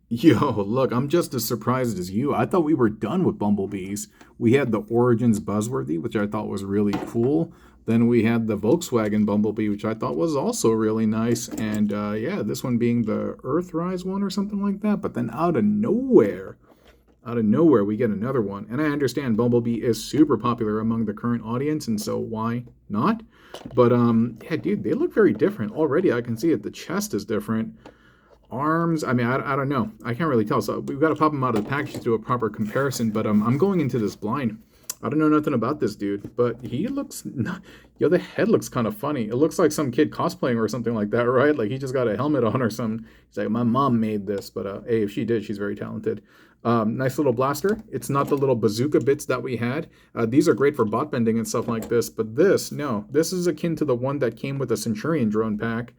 Yo, look, I'm just as surprised as you. I thought we were done with Bumblebees. We had the Origins Buzzworthy, which I thought was really cool. Then we had the Volkswagen Bumblebee, which I thought was also really nice. And yeah, this one being the Earthrise one or something like that. But then out of nowhere, we get another one. And I understand Bumblebee is super popular among the current audience, and so why not? But yeah, dude, they look very different. Already I can see it. The chest is different. Arms, I mean, I don't know. I can't really tell. So we've got to pop them out of the package to do a proper comparison. But I'm going into this blind. I don't know nothing about this dude, but he looks. Yo, the head looks kind of funny. It looks like some kid cosplaying or something like that, right? Like he just got a helmet on or something. He's like, my mom made this, but hey, if she did, she's very talented. Nice little blaster. It's not the little bazooka bits that we had. These are great for bot bending and stuff like this, but this, no. This is akin to the one that came with the Centurion drone pack.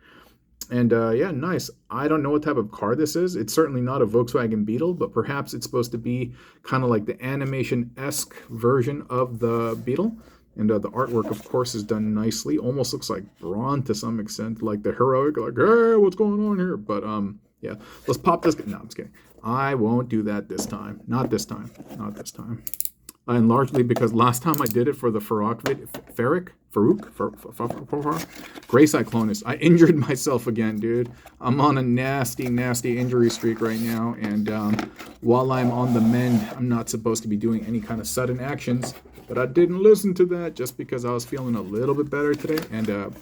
And yeah, nice. I don't know what type of car this is. It's certainly not a Volkswagen Beetle, but perhaps it's supposed to be kind of like the animation-esque version of the Beetle. And the artwork, of course, is done nicely. Almost looks like Braun to some extent, like the heroic, like, hey, what's going on here? But yeah, let's pop this. No, I'm just kidding. I won't do that this time. Not this time. Not this time. And largely because last time I did it for the Gray Cyclonus, I injured myself again, dude. I'm on a nasty, nasty injury streak right now, and while I'm on the mend, I'm not supposed to be doing any kind of sudden actions, but I didn't listen to that just because I was feeling a little bit better today, and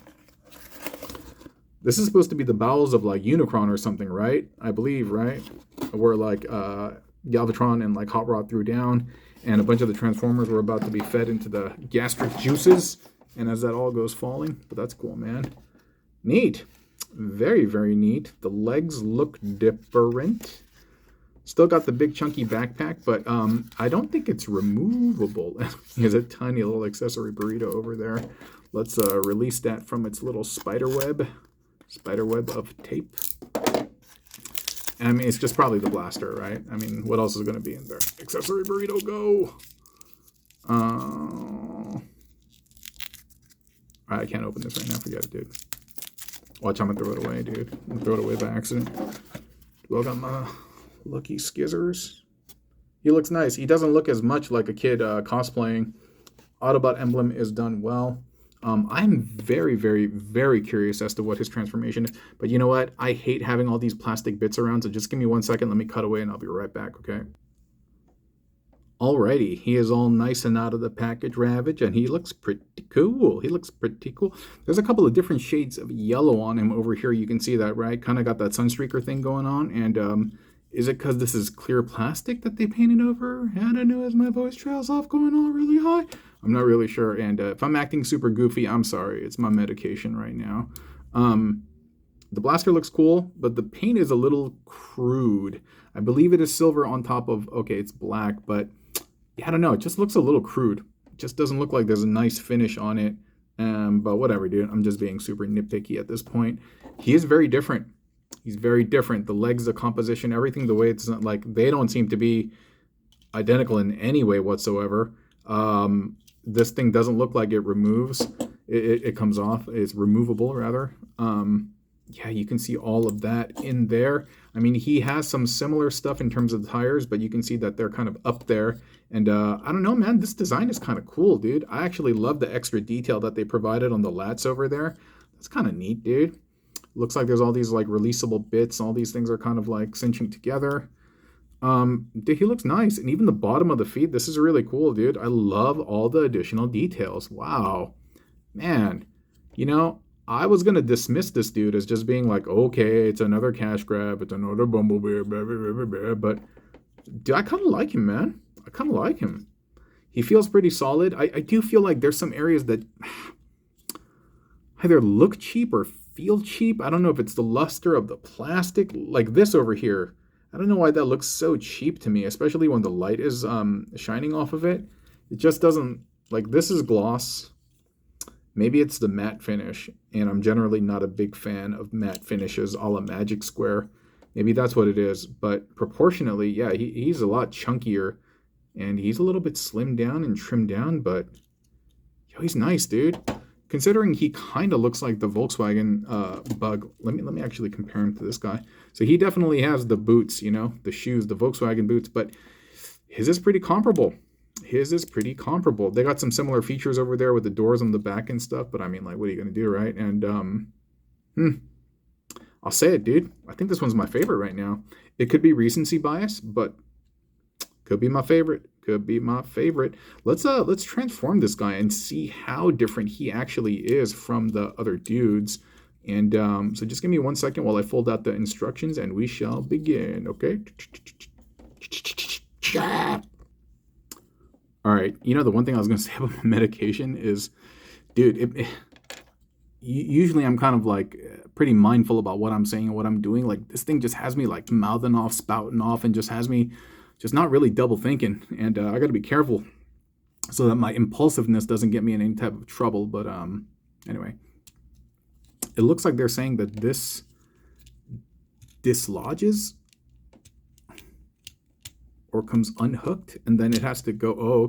this is supposed to be the bowels of like Unicron or something, right? I believe, right? Where like Galvatron and like Hot Rod threw down, and a bunch of the Transformers were about to be fed into the gastric juices, and as that all goes falling, but that's cool, man. Neat. Very, very neat. The legs look different. Still got the big chunky backpack, but I don't think it's removable. There's a tiny little accessory burrito over there. Let's release that from its little spider web of tape. And I mean, it's just probably the blaster, right? I mean, what else is going to be in there? Accessory burrito, go! I can't open this right now. Forget it, dude. Watch, I'm going to throw it away, dude. I'm going to throw it away by accident. Well, I got my lucky skizzers. He looks nice. He doesn't look as much like a kid cosplaying. Autobot emblem is done well. I'm very, very, very curious as to what his transformation is. But you know what? I hate having all these plastic bits around, so just give me 1 second. Let me cut away, and I'll be right back, okay? Alrighty, he is all nice and out of the package, Ravage, and he looks pretty cool. He looks pretty cool. There's a couple of different shades of yellow on him over here. You can see that, right? Kind of got that Sunstreaker thing going on, and is it because this is clear plastic that they painted over? I don't know, as my voice trails off going all really high. I'm not really sure, and if I'm acting super goofy, I'm sorry. It's my medication right now. The blaster looks cool, but the paint is a little crude. I believe it is silver on top of, okay, it's black, but yeah, I don't know. It just looks a little crude. It just doesn't look like there's a nice finish on it. But whatever, dude. I'm just being super nitpicky at this point. He is very different. He's very different. The legs, the composition, everything, the way it's not, like, they don't seem to be identical in any way whatsoever. This thing doesn't look like it removes. It comes off. It's removable, rather. Yeah, you can see all of that in there. I mean, he has some similar stuff in terms of the tires, but you can see that they're kind of up there. And I don't know, man, this design is kind of cool, dude. I actually love the extra detail that they provided on the lats over there. That's kind of neat, dude. Looks like there's all these like releasable bits. All these things are kind of like cinching together. Dude, he looks nice. And even the bottom of the feet, this is really cool, dude. I love all the additional details. Wow. Man, you know, I was going to dismiss this dude as just being like, okay, it's another cash grab. It's another Bumblebee, blah, blah, blah, blah, but dude, I kind of like him, man. I kind of like him. He feels pretty solid. I do feel like there's some areas that either look cheap or feel cheap. I don't know if it's the luster of the plastic. Like this over here. I don't know why that looks so cheap to me, especially when the light is shining off of it. It just doesn't, like, this is gloss. Maybe it's the matte finish, and I'm generally not a big fan of matte finishes a la Magic Square. Maybe that's what it is, but proportionately, yeah, he's a lot chunkier, and he's a little bit slimmed down and trimmed down, but yo, he's nice, dude. considering he kind of looks like the Volkswagen Bug. Let me actually compare him to this guy. So he definitely has the boots, you know, the shoes, the Volkswagen boots, but his is pretty comparable. His is pretty comparable. They got some similar features over there with the doors on the back and stuff, but I mean, like, what are you gonna do, right? And I'll say it, dude. I think this one's my favorite right now. It could be recency bias, but could be my favorite. Could be my favorite. Let's transform this guy and see how different he actually is from the other dudes. And so just give me 1 second while I fold out the instructions, and we shall begin. Okay. All right. You know, the one thing I was gonna say about my medication is, dude, usually I'm kind of like pretty mindful about what I'm saying and what I'm doing. Like this thing just has me like mouthing off, spouting off, and just has me just not really double thinking. And I got to be careful so that my impulsiveness doesn't get me in any type of trouble. But anyway, it looks like they're saying that this dislodges or comes unhooked, and then it has to go. Oh,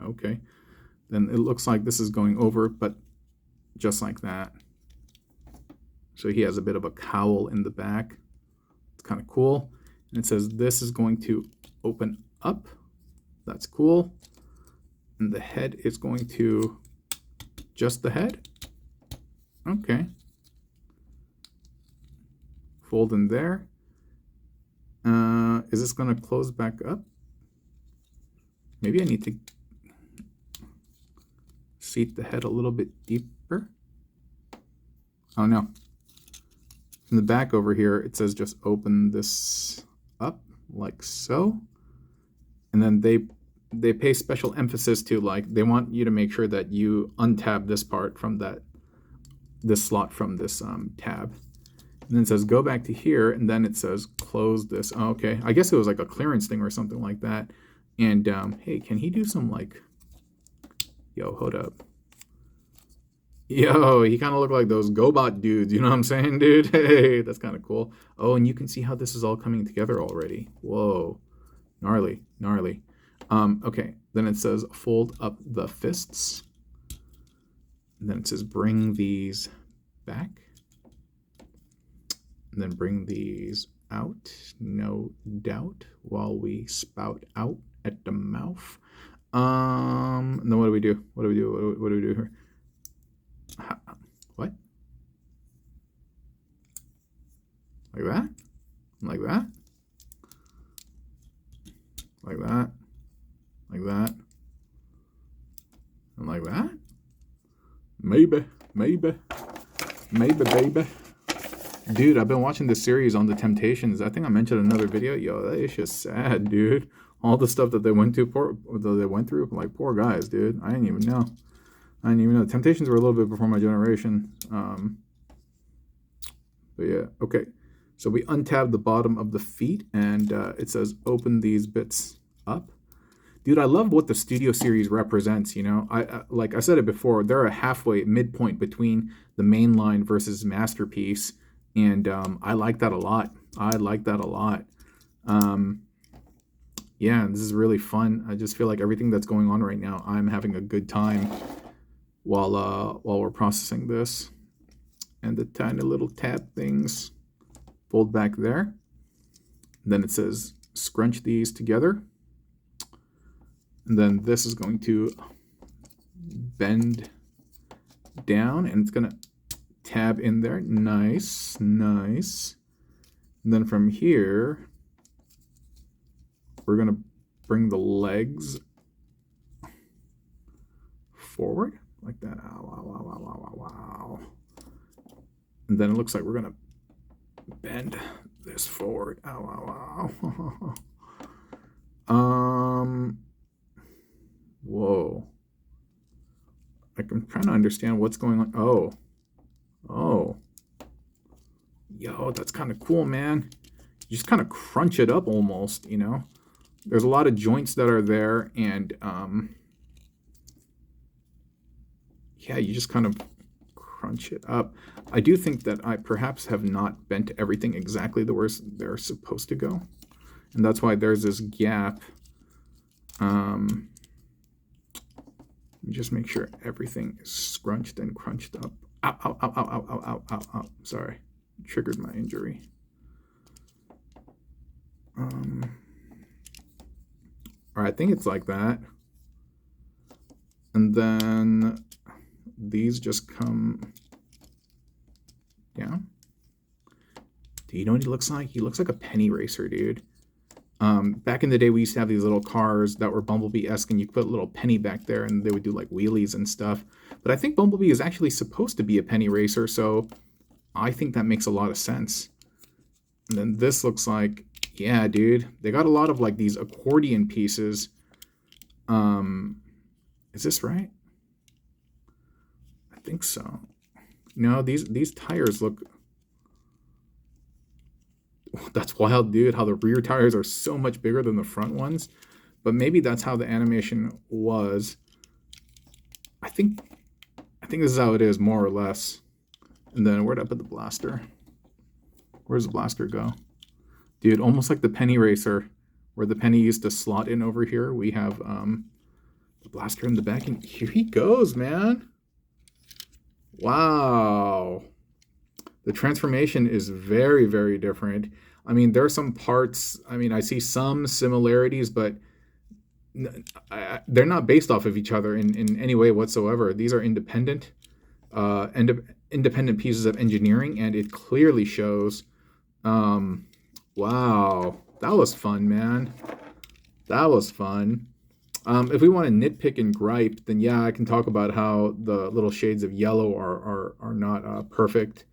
okay. Then it looks like this is going over, but just like that. So he has a bit of a cowl in the back. It's kind of cool. And it says this is going to open up. That's cool. And the head is going to, just the head. Okay. Fold in there. Is this going to close back up? Maybe I need to seat the head a little bit deeper. Oh no. In the back over here, it says just open this up like so. And then they pay special emphasis to, like, they want you to make sure that you untab this part from this slot from this tab. And then it says go back to here, and then it says close this. Oh, okay. I guess it was like a clearance thing or something like that. And hey, can he do some like, yo, hold up. Yo, he kind of looked like those GoBot dudes, you know what I'm saying, dude? Hey, that's kind of cool. Oh, and you can see how this is all coming together already. Whoa, gnarly. Okay, then it says fold up the fists. And then it says bring these back. And then bring these out, no doubt, while we spout out at the mouth. And then what do we do? What do we do here? What? Like that? Like that? Like that? Like that? And like that? Maybe, baby. Dude, I've been watching this series on the Temptations. I think I mentioned another video. Yo, that is just sad, dude. All the stuff that they went through, like, poor guys, dude. I didn't even know. Temptations were a little bit before my generation. But yeah, okay. So we untab the bottom of the feet, and it says open these bits up. Dude, I love what the Studio Series represents, you know. I like I said it before, they're a halfway midpoint between the Mainline versus Masterpiece, and I like that a lot. Yeah, this is really fun. I just feel like everything that's going on right now, I'm having a good time while we're processing this. And the tiny little tab things fold back there. And then it says scrunch these together. And then this is going to bend down, and it's going to tab in there. Nice. And then from here, we're going to bring the legs forward like that. Wow. And then it looks like we're going to bend this forward. Whoa. Like, I'm trying to understand what's going on. Oh. Yo, that's kind of cool, man. You just kind of crunch it up almost, you know? There's a lot of joints that are there, and yeah, you just kind of crunch it up. I do think that I perhaps have not bent everything exactly the way they're supposed to go, and that's why there's this gap. Let me just make sure everything is scrunched and crunched up. Ow, ow, ow, ow, ow, ow, ow, ow, ow. Sorry. Triggered my injury. All right, I think it's like that. And then these just come, yeah. Do you know what he looks like? He looks like a penny racer, dude. Back in the day, we used to have these little cars that were Bumblebee-esque, and you put a little penny back there, and they would do like wheelies and stuff. But I think Bumblebee is actually supposed to be a penny racer, so I think that makes a lot of sense. And then this looks like, yeah, dude, they got a lot of like these accordion pieces. Is this right? I think so. No, these tires look. That's wild, dude, how the rear tires are so much bigger than the front ones. But maybe that's how the animation was. I think this is how it is, more or less. And then where'd I put the blaster? Where's the blaster go? Dude, almost like the penny racer, where the penny used to slot in over here. We have the blaster in the back, and here he goes, man. Wow. The transformation is very, very different. I mean, there are some parts, I mean, I see some similarities, but they're not based off of each other in any way whatsoever. These are independent pieces of engineering, and it clearly shows. Wow, that was fun, man. That was fun. If we want to nitpick and gripe, then yeah, I can talk about how the little shades of yellow are not perfect.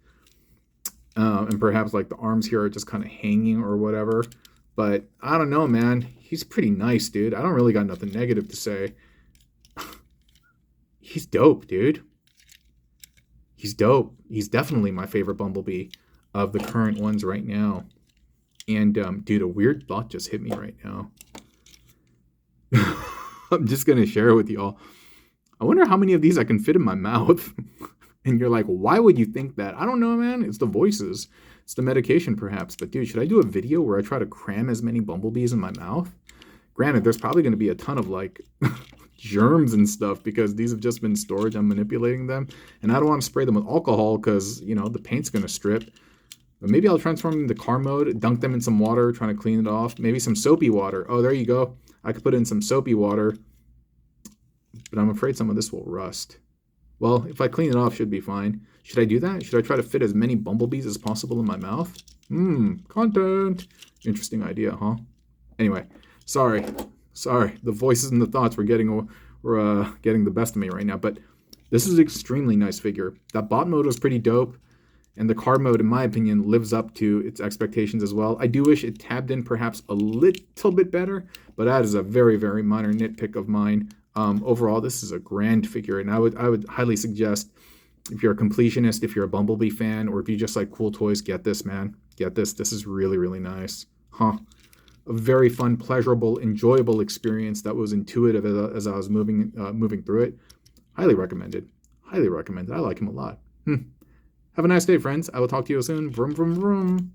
And perhaps like the arms here are just kind of hanging or whatever. But I don't know, man. He's pretty nice, dude. I don't really got nothing negative to say. He's dope, dude. He's dope. He's definitely my favorite Bumblebee of the current ones right now. And, dude, a weird thought just hit me right now. I'm just going to share it with y'all. I wonder how many of these I can fit in my mouth. And you're like, why would you think that? I don't know, man. It's the voices. It's the medication, perhaps. But, dude, should I do a video where I try to cram as many Bumblebees in my mouth? Granted, there's probably going to be a ton of, like, germs and stuff because these have just been storage. I'm manipulating them. And I don't want to spray them with alcohol because, you know, the paint's going to strip. But maybe I'll transform them into car mode, dunk them in some water, trying to clean it off. Maybe some soapy water. Oh, there you go. I could put in some soapy water. But I'm afraid some of this will rust. Well, if I clean it off, should be fine. Should I do that? Should I try to fit as many Bumblebees as possible in my mouth? Content. Interesting idea, huh? Anyway, sorry. The voices and the thoughts were getting the best of me right now. But this is an extremely nice figure. That bot mode was pretty dope. And the car mode, in my opinion, lives up to its expectations as well. I do wish it tabbed in perhaps a little bit better, but that is a very, very minor nitpick of mine. Overall, this is a grand figure, and I would highly suggest if you're a completionist, if you're a Bumblebee fan, or if you just like cool toys, get this, man. Get this. This is really, really nice. A very fun, pleasurable, enjoyable experience that was intuitive as I was moving through it. Highly recommended. Highly recommended. I like him a lot. Have a nice day, friends. I will talk to you soon. Vroom, vroom, vroom.